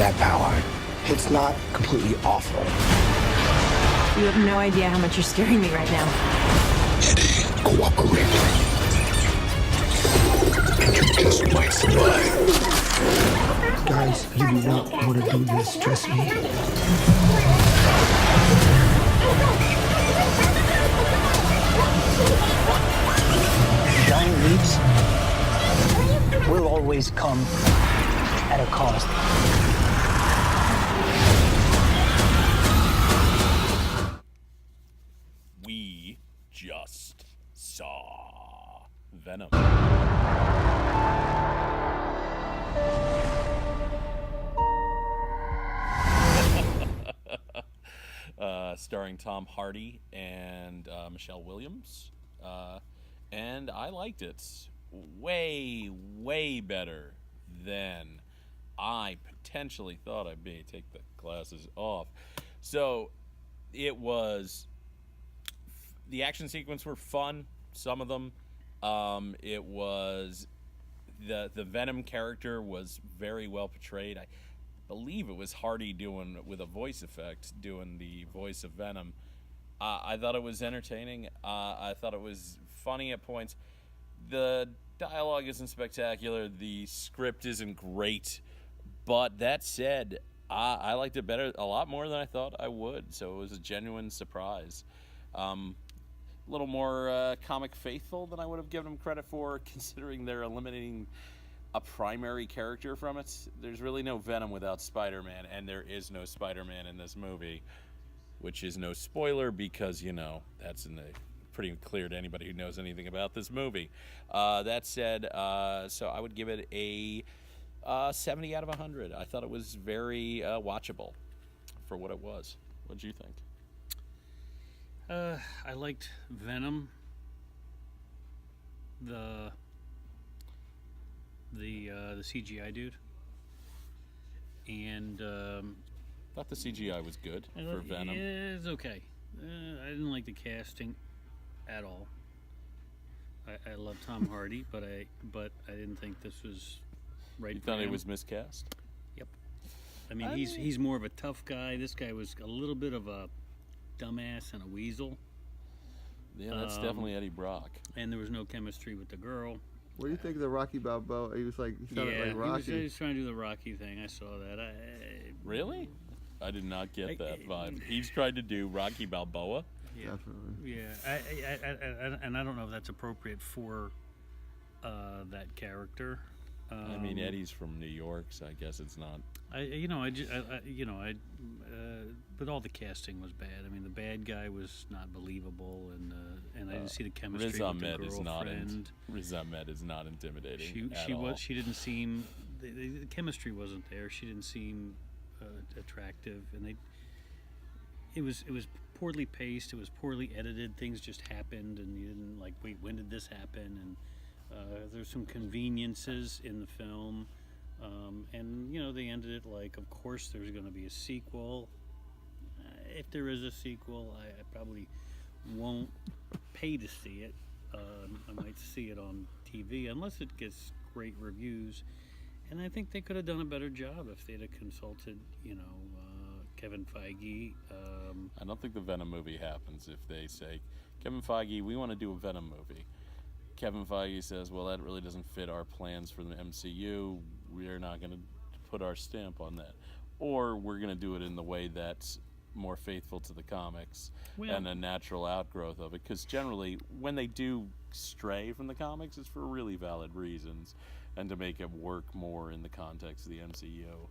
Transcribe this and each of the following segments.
that power. It's not Completely awful. You have no idea how much you're scaring me right now. Eddie, cooperate. And you just might survive. Guys, you do not want to do this, trust me. Giant leaps will always come at a cost. We just saw Venom. Starring Tom Hardy and Michelle Williams. And I liked it way, way better than I potentially thought I may. Take the glasses off. So it was... The action sequences were fun, some of them. It was... The Venom character was very well portrayed. I believe it was Hardy doing, with a voice effect, doing the voice of Venom. I thought it was entertaining. I thought it was funny at points. The dialogue isn't spectacular. The script isn't great. But that said, I liked it a lot more than I thought I would. So it was a genuine surprise. A little more comic faithful than I would have given them credit for, considering they're eliminating a primary character from it. There's really no Venom without Spider-Man, and there is no Spider-Man in this movie, which is no spoiler because, that's pretty clear to anybody who knows anything about this movie. That said, so I would give it a 70 out of 100. I thought it was very watchable for what it was. What did you think? I liked Venom. The CGI dude. And Thought the CGI was good for Venom. It's okay. I didn't like the casting at all. I love Tom Hardy, but I didn't think this was right. You for thought he him. was miscast? Yep. I mean, he's more of a tough guy. This guy was a little bit of a dumbass and a weasel. Yeah, that's definitely Eddie Brock. And there was no chemistry with the girl. What do you think of the Rocky Balboa? He sounded like Rocky. He was trying to do the Rocky thing. I saw that. Really? I did not get that vibe. He's tried to do Rocky Balboa. Yeah, Definitely. yeah. And I don't know if that's appropriate for that character. I mean, Eddie's from New York, so I guess it's not. But all the casting was bad. I mean, the bad guy was not believable, and I didn't see the chemistry Riz with Ahmed the girlfriend. Riz Ahmed is not intimidating. She didn't seem. The chemistry wasn't there. She didn't seem attractive, and it was poorly paced. It was poorly edited. Things just happened, and you didn't like. Wait, when did this happen? And there's some conveniences in the film, and they ended it like, of course there's going to be a sequel. If there is a sequel, I probably won't pay to see it. I might see it on TV unless it gets great reviews. And I think they could have done a better job if they'd have consulted, Kevin Feige. I don't think the Venom movie happens if they say, Kevin Feige, we want to do a Venom movie. Kevin Feige says, well, that really doesn't fit our plans for the MCU. We're not going to put our stamp on that. Or we're going to do it in the way that's more faithful to the comics and a natural outgrowth of it. Because generally, when they do stray from the comics, it's for really valid reasons and to make it work more in the context of the MCU.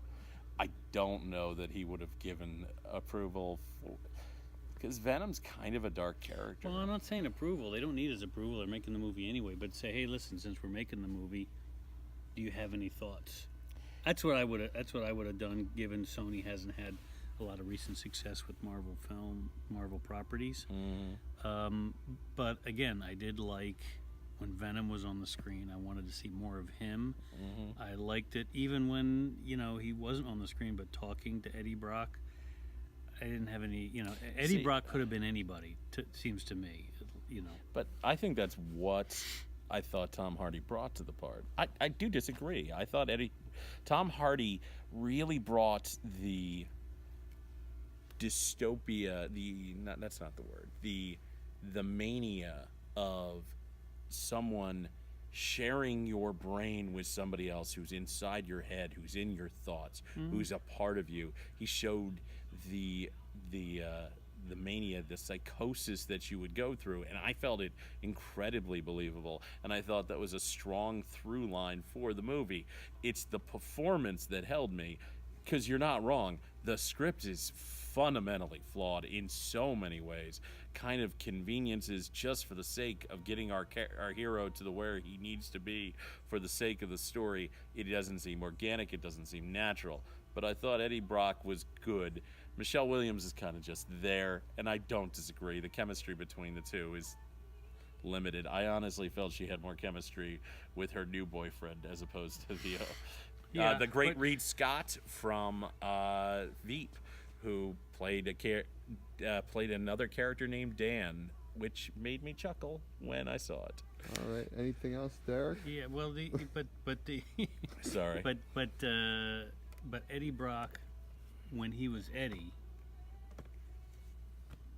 I don't know that he would have given approval for... Because Venom's kind of a dark character. Well, I'm not saying approval. They don't need his approval. They're making the movie anyway. But say, hey, listen, since we're making the movie, do you have any thoughts? That's what I would have done. Given Sony hasn't had a lot of recent success with Marvel properties. Mm-hmm. But again, I did like when Venom was on the screen. I wanted to see more of him. Mm-hmm. I liked it even when he wasn't on the screen, but talking to Eddie Brock. I didn't have any, Eddie Brock could have been anybody, seems to me, But I think that's what I thought Tom Hardy brought to the part. I do disagree. I thought Tom Hardy really brought the dystopia, that's not the word, the mania of someone sharing your brain with somebody else who's inside your head, who's in your thoughts, who's a part of you. He showed the mania, the psychosis that you would go through, and I felt it incredibly believable, and I thought that was a strong through line for the movie. It's the performance that held me, because you're not wrong, the script is fundamentally flawed in so many ways, kind of conveniences just for the sake of getting our hero to where he needs to be for the sake of the story. It doesn't seem organic, it doesn't seem natural, but I thought Eddie Brock was good. Michelle Williams is kind of just there, and I don't disagree. The chemistry between the two is limited. I honestly felt she had more chemistry with her new boyfriend as opposed to the great Reed Scott from Veep, who played played another character named Dan, which made me chuckle when I saw it. All right. Anything else, Derek? Yeah, well, Sorry. But Eddie Brock, when he was Eddie,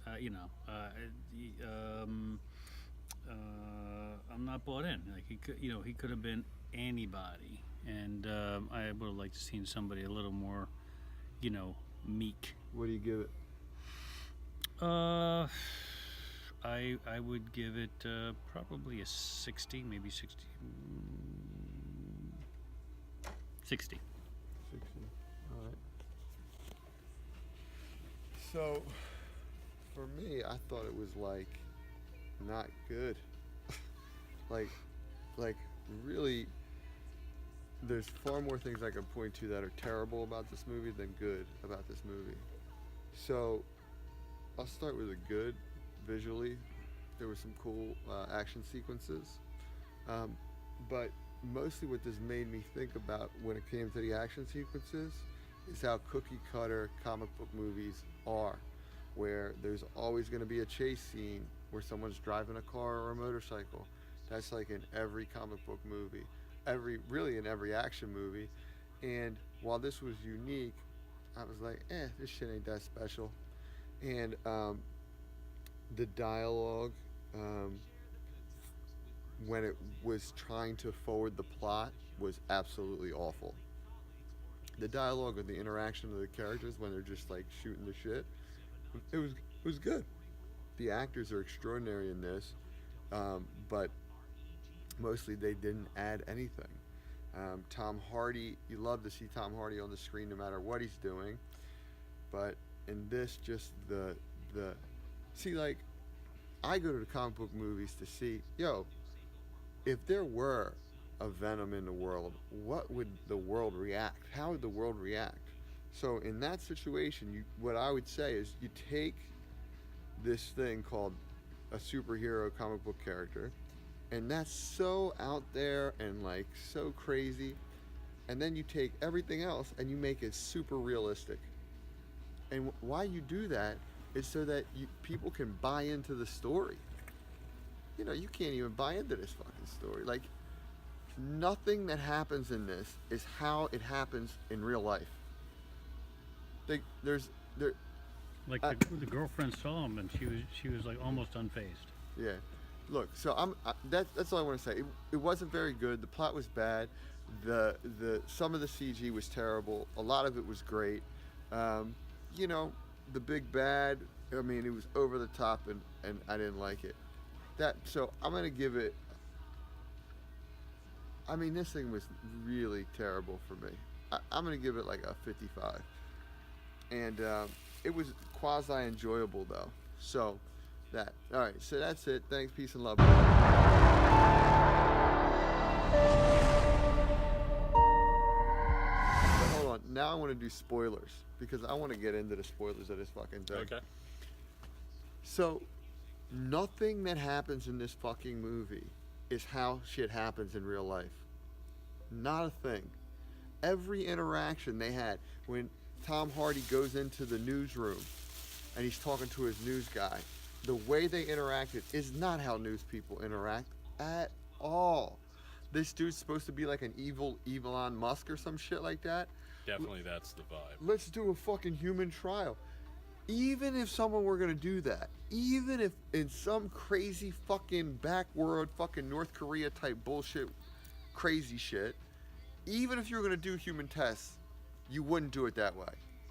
I'm not bought in. Like he could have been anybody, and I would have liked to seen somebody a little more, meek. What do you give it? I would give it probably a 60, maybe 60. 60. 60. All right. So, for me, I thought it was not good. like really, there's far more things I can point to that are terrible about this movie than good about this movie. So, I'll start with the good. Visually, there were some cool action sequences, but mostly what this made me think about when it came to the action sequences is how cookie cutter comic book movies are, where there's always going to be a chase scene where someone's driving a car or a motorcycle. That's like in every comic book movie, really in every action movie. And while this was unique, I was like, this shit ain't that special. And the dialogue, when it was trying to forward the plot, was absolutely awful. The dialogue and the interaction of the characters when they're just like shooting the shit, it was good. The actors are extraordinary in this, but mostly they didn't add anything. Tom Hardy, you love to see Tom Hardy on the screen no matter what he's doing, but in this, just the see, like, I go to the comic book movies to see, if there were a Venom in the world, what would the world react? How would the world react? So in that situation, what I would say is you take this thing called a superhero comic book character, and that's so out there and like so crazy, and then you take everything else and you make it super realistic. And why you do that is so that people can buy into the story. You can't even buy into this fucking story. Like, nothing that happens in this is how it happens in real life. The girlfriend saw him and she was like almost unfazed. Yeah. Look, so that's all I want to say. It wasn't very good. The plot was bad. The some of the CG was terrible. A lot of it was great. The big bad, I mean, it was over the top and I didn't like it. So I'm going to give it, I mean, this thing was really terrible for me. I'm going to give it like a 55. And it was quasi-enjoyable though. So alright, so that's it. Thanks, peace and love. But hold on, now I want to do spoilers, because I want to get into the spoilers of this fucking thing. Okay. So, nothing that happens in this fucking movie is how shit happens in real life. Not a thing. Every interaction they had, when Tom Hardy goes into the newsroom and he's talking to his news guy, the way they interacted is not how news people interact at all. This dude's supposed to be like an evil Elon Musk or some shit like that. Definitely, that's the vibe. Let's do a fucking human trial. Even if someone were gonna do that, even if in some crazy fucking backworld fucking North Korea type bullshit, crazy shit, even if you were gonna do human tests, you wouldn't do it that way.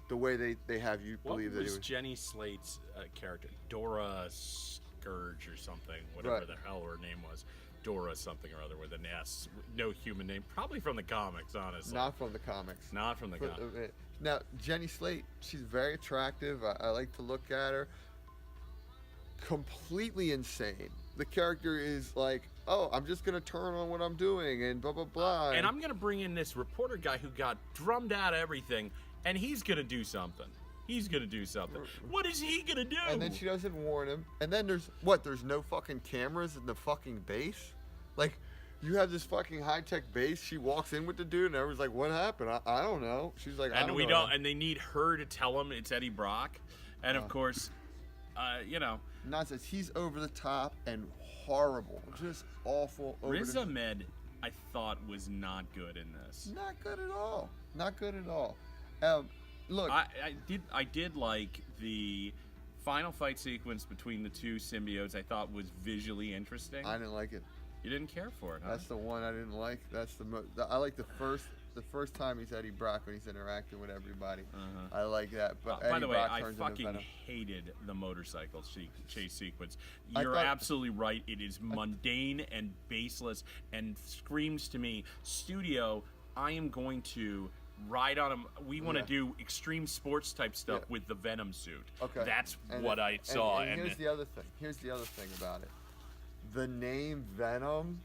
The way they have you What believe that it was would. Jenny Slate's character? Dora Scourge or something, whatever Right. the hell her name was. Dora something or other with an S. No human name. Probably from the comics, honestly. Not from the comics. Not from the But, comics. now, Jenny Slate, she's very attractive. I like to look at her. Completely insane. The character is like, oh, I'm just going to turn on what I'm doing and blah, blah, blah. And I'm going to bring in this reporter guy who got drummed out of everything, and he's going to do something. He's going to do something. What is he going to do? And then she doesn't warn him. And then there's no fucking cameras in the fucking base? Like, you have this fucking high-tech base. She walks in with the dude, and everyone's like, what happened? I don't know. She's like, I and don't we know. don't, and they need her to tell him it's Eddie Brock. And of course, you know, Nonsense. He's over the top and horrible. Just awful. Riz Ahmed, I thought was not good in this. Not good at all. Not good at all. Look. I did like the final fight sequence between the two symbiotes. I thought was visually interesting. I didn't like it. You didn't care for it, huh? That's the one I didn't like. That's I like the first time he's Eddie Brock when he's interacting with everybody. I like that. But By Eddie the way, Brock I turns into fucking Venom. hated the motorcycle chase sequence. I You're thought- absolutely right. It is mundane and baseless and screams to me, studio, I am going to ride on him. We want to Yeah. do extreme sports type stuff Yeah. with the Venom suit. Okay. That's And what I saw. And here's the other thing. Here's the other thing about it. The name Venom,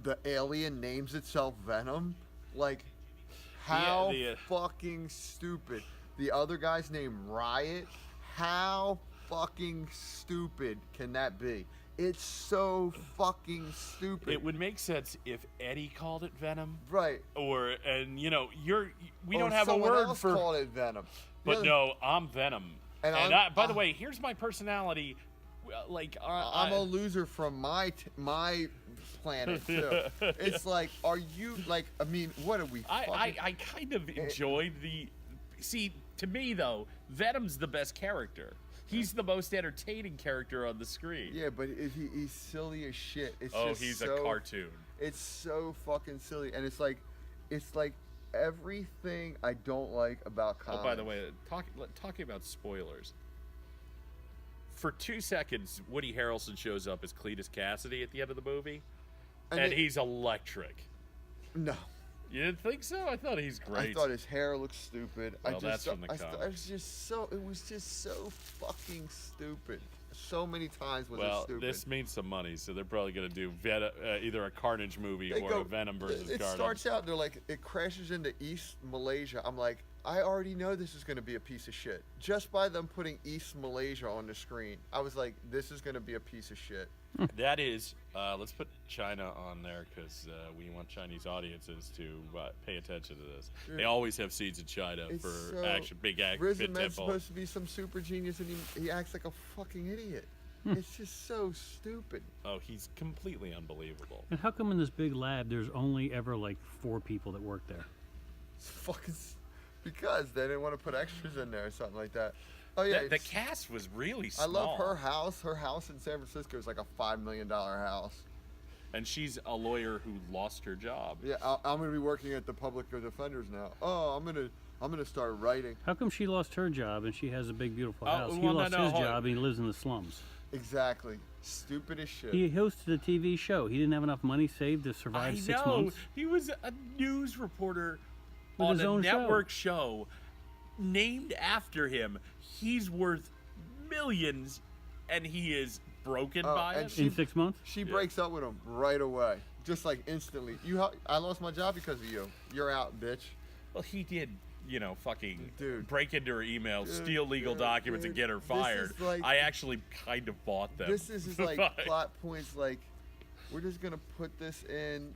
the alien names itself Venom. Like, how the, fucking stupid. The other guy's name Riot. How fucking stupid can that be? It's so fucking stupid. It would make sense if Eddie called it Venom. Right. We Or don't have a someone word else for. called it Venom. But The- no, I'm Venom. And By the way, here's my personality. Like I'm a loser from my planet too. It's like, are you like? I mean, what are we? I kind of enjoyed the. See, to me though, Venom's the best character. He's the most entertaining character on the screen. Yeah, but he's silly as shit. It's Oh, just he's so, a cartoon. It's so fucking silly, and it's like everything I don't like about comics. Oh, by the way, talking about spoilers. For 2 seconds, Woody Harrelson shows up as Cletus Cassidy at the end of the movie, and he's electric. No, You didn't think so? I thought he's great. I thought his hair looked stupid. Well, that's from the it was just so fucking stupid. So many times was it stupid. This means some money, so they're probably going to do either a Carnage movie or a Venom versus It Carnage. starts out, they're like, it crashes into East Malaysia. I'm like, I already know this is going to be a piece of shit. Just by them putting East Malaysia on the screen, I was like, this is going to be a piece of shit. That is, let's put China on there because we want Chinese audiences to pay attention to this. Dude, they always have scenes in China It's for so- action, big action, Riz big Ahmed's tempo. supposed to be some super genius, and he acts like a fucking idiot. It's just so stupid. Oh, he's completely unbelievable. And how come in this big lab there's only ever like 4 people that work there? It's fucking because they didn't want to put extras in there or something like that. Oh yeah, The cast was really I small. love her house. Her house in San Francisco is like a $5 million house. And she's a lawyer who lost her job. Yeah, I'm gonna be working at the Public Defenders now. Oh, I'm gonna start writing. How come she lost her job and she has a big beautiful Oh, house? He well, no, lost no, his hold job on. and he lives in the slums. Exactly. Stupid as shit. He hosted a TV show. He didn't have enough money saved to survive I 6 know. months. He was a news reporter With on his a own network show named after him. He's worth millions, and he is broken by and it. she- In 6 months? She breaks up with him right away, just like instantly. I lost my job because of you. You're out, bitch. Well, he did, fucking Dude. break into her email, Dude, steal legal dude, documents, and dude. get her This fired. is like- I actually kind of bought them. This is his like But- plot points. Like, we're just gonna put this in.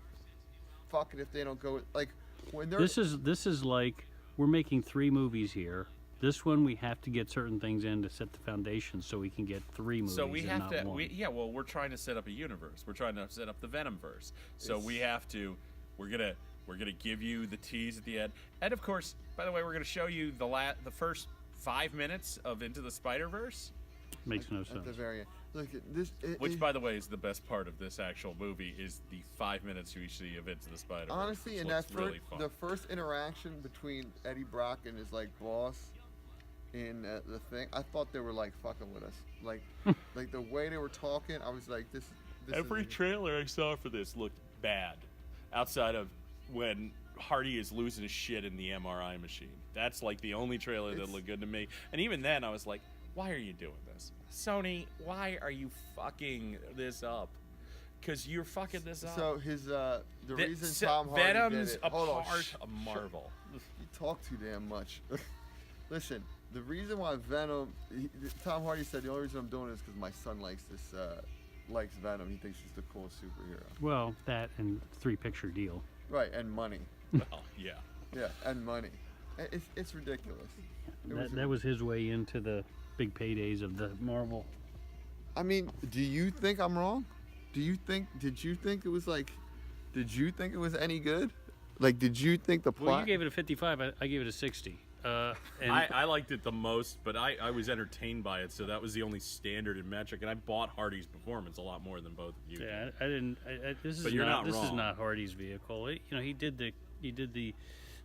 Fuck it if they don't go. Like, when they're This is like we're making 3 movies here. This one we have to get certain things in to set the foundation, so we can get 3 movies. So we and have not to. one. Well, we're trying to set up a universe. We're trying to set up the Venom verse. So we have to. We're gonna give you the tease at the end, and of course, by the way, we're gonna show you the first 5 minutes of Into the Spider-Verse. Makes no At the sense. very end. Look, this. Which, by the way, is the best part of this actual movie, is the 5 minutes we see of Into the Spider-Verse. Honestly, in looks that really fun. the first interaction between Eddie Brock and his like boss in the thing, I thought they were like fucking with us. Like, like the way they were talking, I was like, this Every is, trailer I saw for this looked bad, outside of when Hardy is losing his shit in the MRI machine. That's like the only trailer that looked good to me. And even then, I was like, why are you doing this? Sony, why are you fucking this up? Because you're fucking this up. So his the reason Tom Hardy Venom's did it. a Hold on, part shh, of Marvel. You talk too damn much. Listen, the reason why Venom, Tom Hardy said the only reason I'm doing it is because my son likes Venom. He thinks he's the coolest superhero. Well, that and 3-picture deal. Right, and money. Well, yeah. Yeah, and money. It's ridiculous. That was his way into the big paydays of the Marvel. I mean, do you think I'm wrong? Did you think it was any good? Like, did you think the plot? Well, you gave it a 55. I gave it a 60. And I liked it the most, but I was entertained by it, so that was the only standard and metric. And I bought Hardy's performance a lot more than both of you. yeah, did. I didn't. This But is you're not. not This is wrong. not Hardy's vehicle. He did the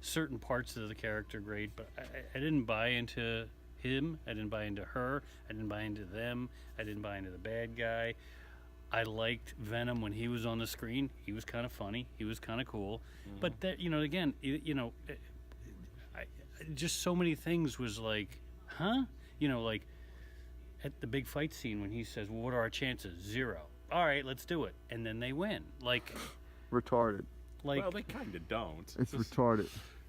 certain parts of the character great, but I didn't buy into him. I didn't buy into her. I didn't buy into them. I didn't buy into the bad guy. I liked Venom when he was on the screen. He was kind of funny. He was kind of cool. But that, again, just so many things was like, huh? Like at the big fight scene when he says, well, what are our chances? 0. All right, let's do it. And then they win. Like, retarded. Well, they kind of don't. It's retarded.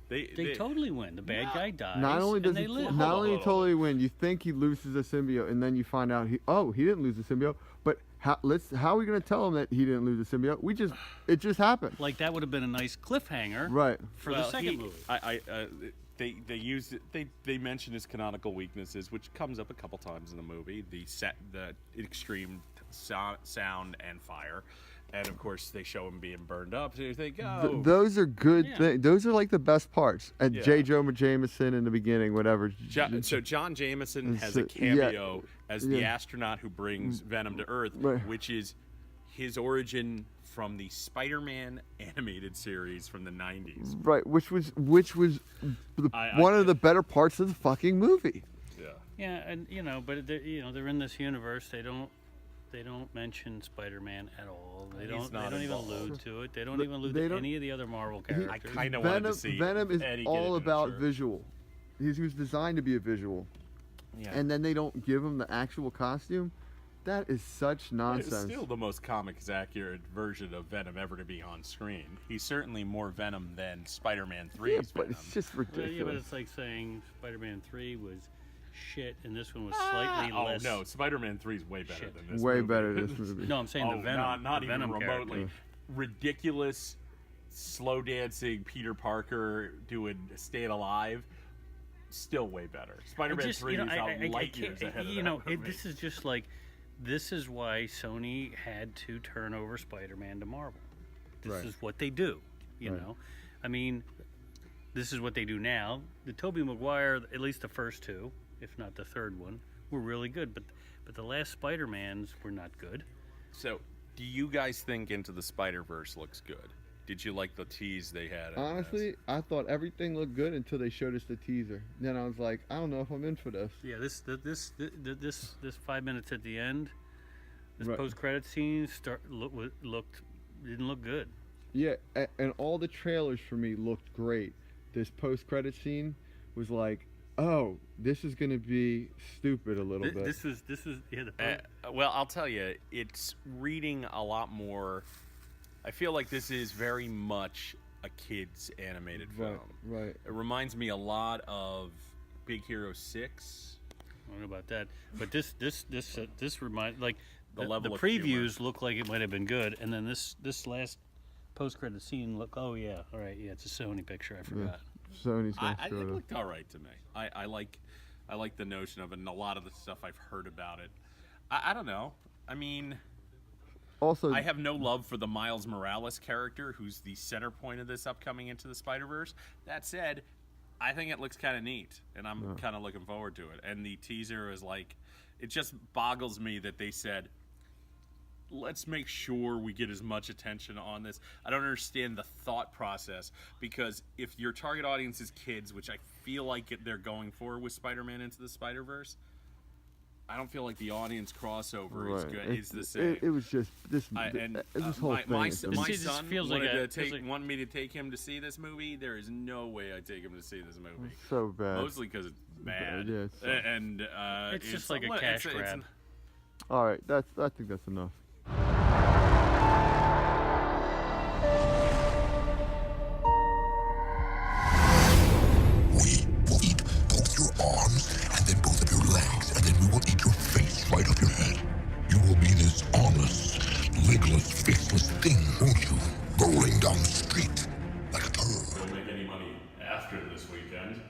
they totally win. The bad guy dies. Not only does and they he, live. not Hold only on. totally win, you think he loses a symbiote, and then you find out he didn't lose the symbiote. But how are we gonna tell him that he didn't lose the symbiote? It just happened. Like that would have been a nice cliffhanger, Right. for the second movie. They used it. They mention his canonical weaknesses, which comes up a couple times in the movie. The extreme sound and fire, and of course they show him being burned up. So you think, oh, Those are good Yeah. things. Those are like the best parts. And Yeah. J. Jonah Jameson in the beginning, whatever. So John Jameson has a Yeah. cameo as the Yeah. astronaut who brings Venom to Earth, Right. which is his origin from the Spider-Man animated series from the 90s. Right, which was I- one of the better parts of the fucking movie. Yeah. Yeah, and but they're in this universe. They don't mention Spider-Man at all. They He's don't. They not don't even involved. allude to it. They don't even allude They to don't- any of the other Marvel He- characters. I kinda wanted to see Venom is Eddie get all it in a about shirt. visual. He was designed to be a visual, Yeah. and then they don't give him the actual costume. That is such It's nonsense. still the most comics accurate version of Venom ever to be on screen. He's certainly more Venom than Spider-Man 3's Yeah, but Venom. it's just Well, yeah, but ridiculous. it's like saying Spider-Man 3 was shit, and this one was slightly oh less. no, Spider-Man 3 is way better Shit. than this. Way movie. better this movie. No, I'm saying the Venom. not the even Venom remotely. character. Ridiculous, slow dancing Peter Parker doing Staying Alive. Still way better. Spider-Man 3 is out light years ahead of that movie. This is just like, this is why Sony had to turn over Spider-Man to Marvel. This Right. is what they do, you Right. know. I mean, this is what they do now. The Tobey Maguire, at least the first 2, if not the third one, were really good, but the last Spider-Mans were not good. So, do you guys think Into the Spider-Verse looks good? Did you like the tease they had? Honestly, I thought everything looked good until they showed us the teaser. Then I was like, I don't know if I'm in for this. Yeah, this 5 minutes at the end, this Right. post-credit scene didn't look good. Yeah, and all the trailers for me looked great. This post-credit scene was like, oh, this is gonna be stupid a little bit. This was yeah. Well, I'll tell you, it's reading a lot more. I feel like this is very much a kid's animated film. Right. It reminds me a lot of Big Hero 6. I don't know about that, but this reminds like The the level of previews look like it might have been good, and then this last post-credit scene look. Oh yeah, all right, yeah, it's a Sony picture. I forgot. Sony's going to It screw it up. looked all right to me. I like the notion of it, and a lot of the stuff I've heard about it. I don't know. I mean, Also, I have no love for the Miles Morales character, who's the center point of this upcoming Into the Spider-Verse. That said, I think it looks kind of neat, and I'm kind of looking forward to it. And the teaser is like, it just boggles me that they said, let's make sure we get as much attention on this. I don't understand the thought process, because if your target audience is kids, which I feel like they're going for with Spider-Man Into the Spider-Verse, I don't feel like the audience crossover is good. Is the same. It was just this. This whole thing. My is son feels like wanted me to take him to see this movie. There is no way I'd take him to see this movie. so bad. Mostly because it's bad. Yeah, it's so- and It's just like a cash grab. All right, I think that's enough. We will eat both your arms and then both of your legs, and then we will eat your face right off your head. You will be this armless, legless, faceless thing, won't you? Rolling down the street like a turd. Don't make any money after this weekend.